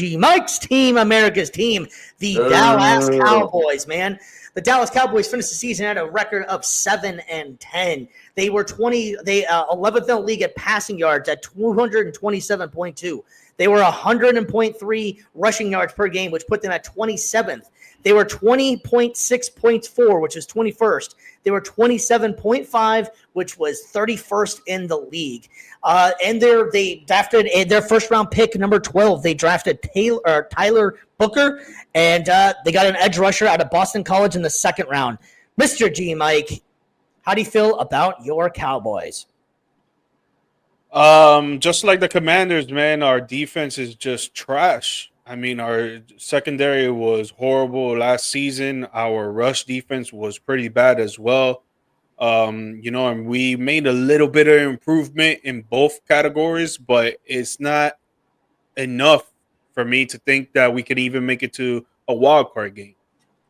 Mike's team, America's team, the Dallas Cowboys, man. The Dallas Cowboys finished the season at a record of 7-10. They were 11th in the league at passing yards at 227.2. They were 100.3 rushing yards per game, which put them at 27th. They were 20.6 points for, which is 21st. They were 27.5, which was 31st in the league. And they drafted their first round pick, number 12. They drafted Tyler Booker, and they got an edge rusher out of Boston College in the second round. Mr. G, Mike, how do you feel about your Cowboys? Just like the Commanders, man, our defense is just trash. I mean, our secondary was horrible last season. Our rush defense was pretty bad as well. And we made a little bit of improvement in both categories, but it's not enough for me to think that we could even make it to a wild card game.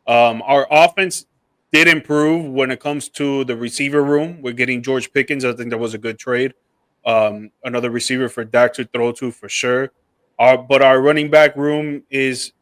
Our offense did improve when it comes to the receiver room. We're getting George Pickens. I think that was a good trade. Another receiver for Dak to throw to for sure. But our running back room is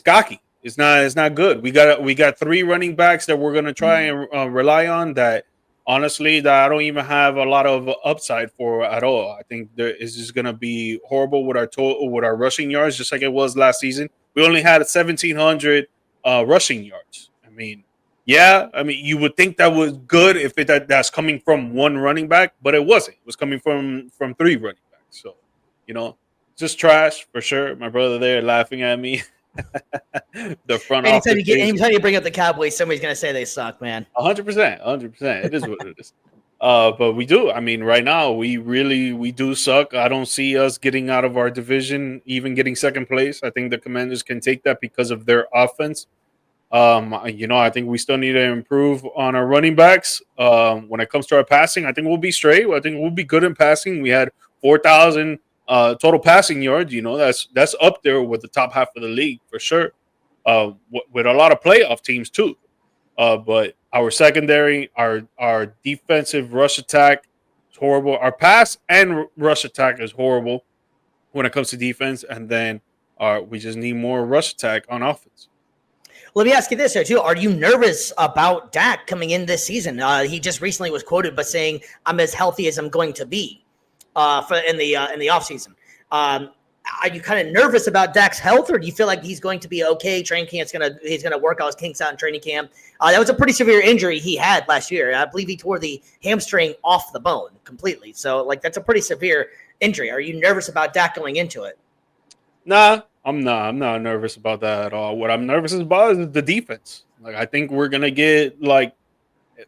cocky. It's not good. We got three running backs that we're gonna try and rely on. That honestly, that I don't even have a lot of upside for at all. I think is just gonna be horrible with our rushing yards, just like it was last season. We only had 1,700 rushing yards. I mean, you would think that was good if that's coming from one running back, but it wasn't. It was coming from three running backs. So, just trash for sure. My brother there laughing at me. The front office. Anytime you bring up the Cowboys, somebody's gonna say they suck, man. 100%. It is what it is. But we do. I mean, right now we do suck. I don't see us getting out of our division, even getting second place. I think the Commanders can take that because of their offense. I think we still need to improve on our running backs. When it comes to our passing, I think we'll be straight. I think we'll be good in passing. We had 4,000 total passing yards. That's up there with the top half of the league for sure. With a lot of playoff teams too. But our secondary, our defensive rush attack is horrible. Our pass and rush attack is horrible when it comes to defense, and then we just need more rush attack on offense. Let me ask you this here too: are you nervous about Dak coming in this season? He just recently was quoted by saying, "I'm as healthy as I'm going to be." In the offseason. Are you kind of nervous about Dak's health, or do you feel like he's going to be okay? He's gonna work out his kinks out in training camp. That was a pretty severe injury he had last year. I believe he tore the hamstring off the bone completely. So that's a pretty severe injury. Are you nervous about Dak going into it? Nah, I'm not nervous about that at all. What I'm nervous about is the defense. I think we're gonna get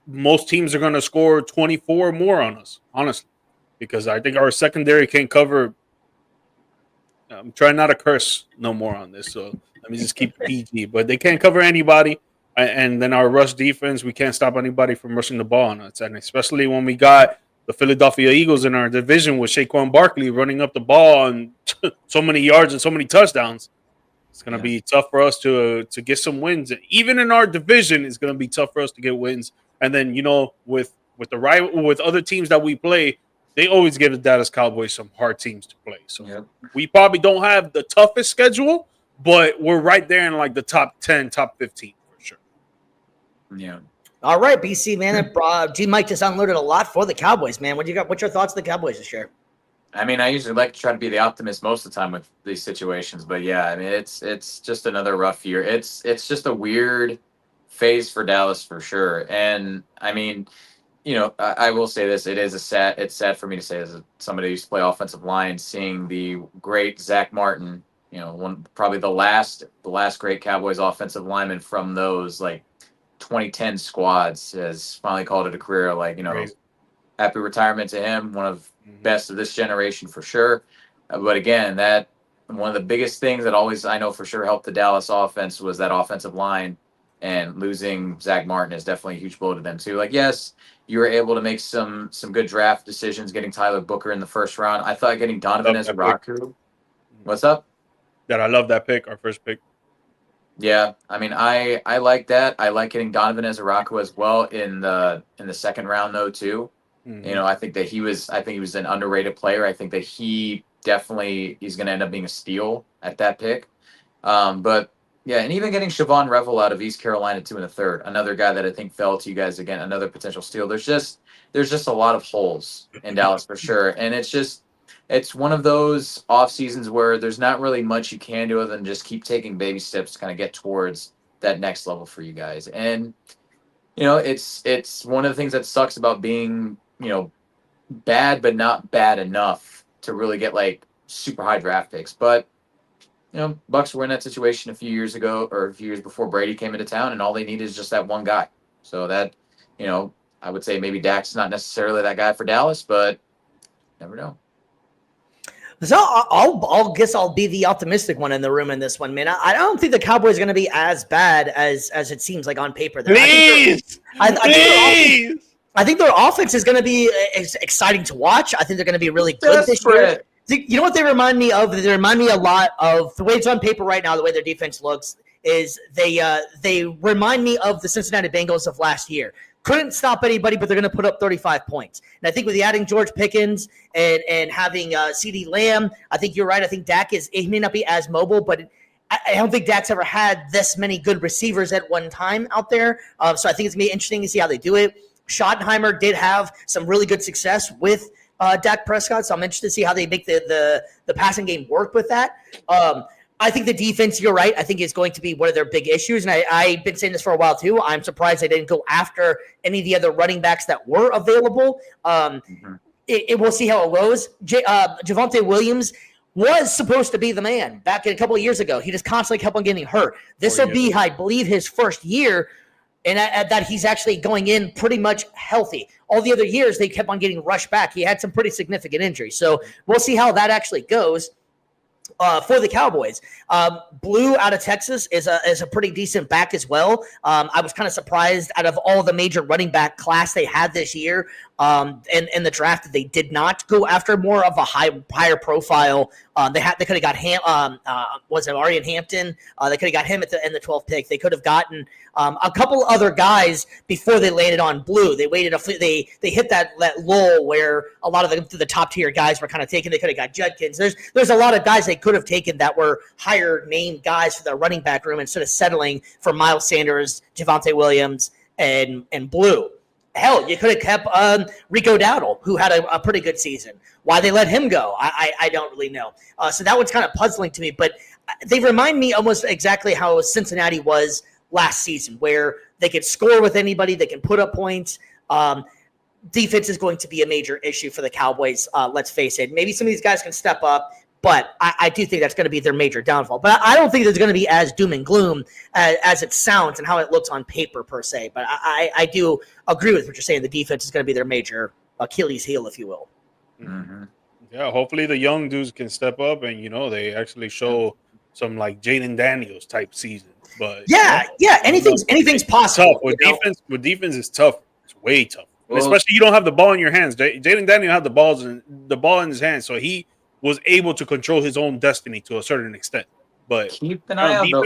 most teams are gonna score 24 more on us, honestly. Because I think our secondary can't cover. I'm trying not to curse no more on this, so let me just keep it PG. But they can't cover anybody, and then our rush defense, we can't stop anybody from rushing the ball on us. And especially when we got the Philadelphia Eagles in our division with Saquon Barkley running up the ball and so many yards and so many touchdowns, it's going to be tough for us to get some wins. Even in our division, it's going to be tough for us to get wins. And then with other teams that we play. They always give the Dallas Cowboys some hard teams to play. So we probably don't have the toughest schedule, but we're right there in the top 10, top 15 for sure. Yeah. All right, BC, man. G Mike just unloaded a lot for the Cowboys, man. What you got? What's your thoughts on the Cowboys this year? I mean, I usually like to try to be the optimist most of the time with these situations, but yeah, I mean, it's just another rough year. It's just a weird phase for Dallas for sure. And I mean, I will say this: it's sad for me to say, as somebody who used to play offensive line, seeing the great Zach Martin, probably the last great Cowboys offensive lineman from those 2010 squads, has finally called it a career. Crazy. Happy retirement to him, one of best of this generation for sure. But again, that one of the biggest things that always I know for sure helped the Dallas offense was that offensive line. And losing Zach Martin is definitely a huge blow to them too. Yes, you were able to make some good draft decisions, getting Tyler Booker in the first round. I thought getting Donovan Ezraku. What's up? I love that pick, our first pick. Yeah, I mean, I like that. I like getting Donovan Ezraku as well in the second round though too. I think that he was an underrated player. I think that he definitely he's going to end up being a steal at that pick. But yeah, and even getting Siobhan Revel out of East Carolina 2 in the third, another guy that I think fell to you guys again, another potential steal. There's just a lot of holes in Dallas for sure, and it's one of those off seasons where there's not really much you can do other than just keep taking baby steps to kind of get towards that next level for you guys. And it's one of the things that sucks about being bad but not bad enough to really get like super high draft picks. But Bucks were in that situation a few years ago or a few years before Brady came into town, and all they need is just that one guy. So that, I would say maybe Dak's not necessarily that guy for Dallas, but never know. So I'll guess I'll be the optimistic one in the room in this one, man. I don't think the Cowboys are going to be as bad as it seems like on paper. Please, I think their offense is going to be exciting to watch. I think they're going to be really good this year. You know what they remind me of? They remind me a lot of the way it's on paper right now. The way their defense looks is they remind me of the Cincinnati Bengals of last year. Couldn't stop anybody, but they're going to put up 35 points. And I think with the adding George Pickens and having CeeDee Lamb, I think you're right. I think Dak he may not be as mobile, but I don't think Dak's ever had this many good receivers at one time out there. So I think it's going to be interesting to see how they do it. Schottenheimer did have some really good success with Dak Prescott, so I'm interested to see how they make the passing game work with that. I think the defense, you're right, I think is going to be one of their big issues, and I've been saying this for a while too. I'm surprised they didn't go after any of the other running backs that were available. We'll see how it goes. Javonte Williams was supposed to be the man back a couple of years ago. He just constantly kept on getting hurt. This will be, I believe, his first year, and that he's actually going in pretty much healthy. All the other years, they kept on getting rushed back. He had some pretty significant injuries. So we'll see how that actually goes for the Cowboys. Blue out of Texas is a pretty decent back as well. I was kind of surprised out of all the major running back class they had this year in the draft that they did not go after more of a higher profile. They could have got was it Arian Hampton? They could have got him in the 12th pick. They could have gotten a couple other guys before they landed on Blue. They waited they hit that lull where a lot of the top tier guys were kind of taken. They could have got Judkins. There's a lot of guys they could have taken that were higher name guys for their running back room instead of settling for Miles Sanders, Javonte Williams, and Blue. Hell, you could have kept Rico Dowdle, who had a pretty good season. Why they let him go, I don't really know. So that one's kind of puzzling to me. But they remind me almost exactly how Cincinnati was last season, where they could score with anybody, they can put up points. Defense is going to be a major issue for the Cowboys, let's face it. Maybe some of these guys can step up, but I do think that's going to be their major downfall. But I don't think it's going to be as doom and gloom as it sounds and how it looks on paper per se. But I do agree with what you're saying. The defense is going to be their major Achilles heel, if you will. Mm-hmm. Yeah, hopefully the young dudes can step up and, they actually show some like Jaden Daniels type season. But anything's possible. Tough. With defense is tough. It's way tough. Well, especially you don't have the ball in your hands. Jaden Daniels had the ball in his hands, so he was able to control his own destiny to a certain extent. But keep an eye out for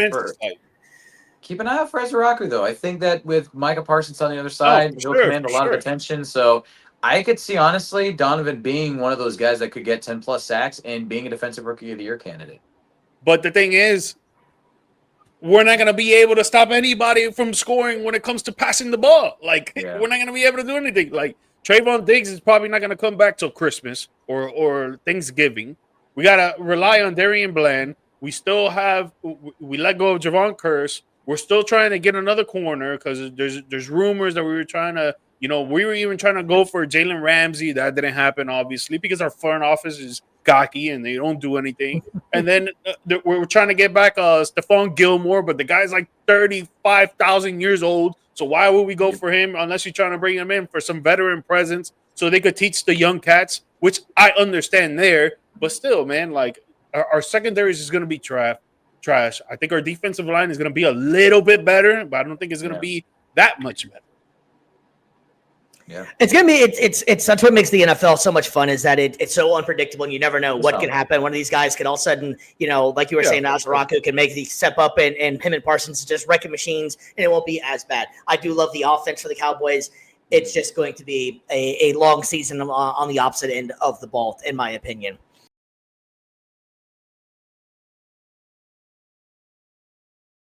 Ezra, though. I think that with Micah Parsons on the other side, he'll command a lot of attention. So I could see, honestly, Donovan being one of those guys that could get 10+ sacks and being a defensive rookie of the year candidate. But the thing is, we're not going to be able to stop anybody from scoring when it comes to passing the ball. We're not going to be able to do anything. Like, Trayvon Diggs is probably not going to come back till Christmas or Thanksgiving. We got to rely on Darian Bland. We still we let go of Javon Curse. We're still trying to get another corner because there's rumors that we were trying to, we were even trying to go for Jalen Ramsey. That didn't happen, obviously, because our front office is cocky and they don't do anything. And then we're trying to get back Stephon Gilmore, but the guy's like 35,000 years old. So why would we go for him unless you're trying to bring him in for some veteran presence so they could teach the young cats, which I understand there. But still, man, like our secondaries is going to be trash. I think our defensive line is going to be a little bit better, but I don't think it's going to be that much better. Yeah, it's gonna be. It's that's what makes the NFL so much fun, is that it's so unpredictable and you never know what can happen. One of these guys could all of a sudden, like you were saying, Azaraku can make the step up and him and Parsons just wrecking machines, and it won't be as bad. I do love the offense for the Cowboys. It's just going to be a long season on the opposite end of the ball, in my opinion.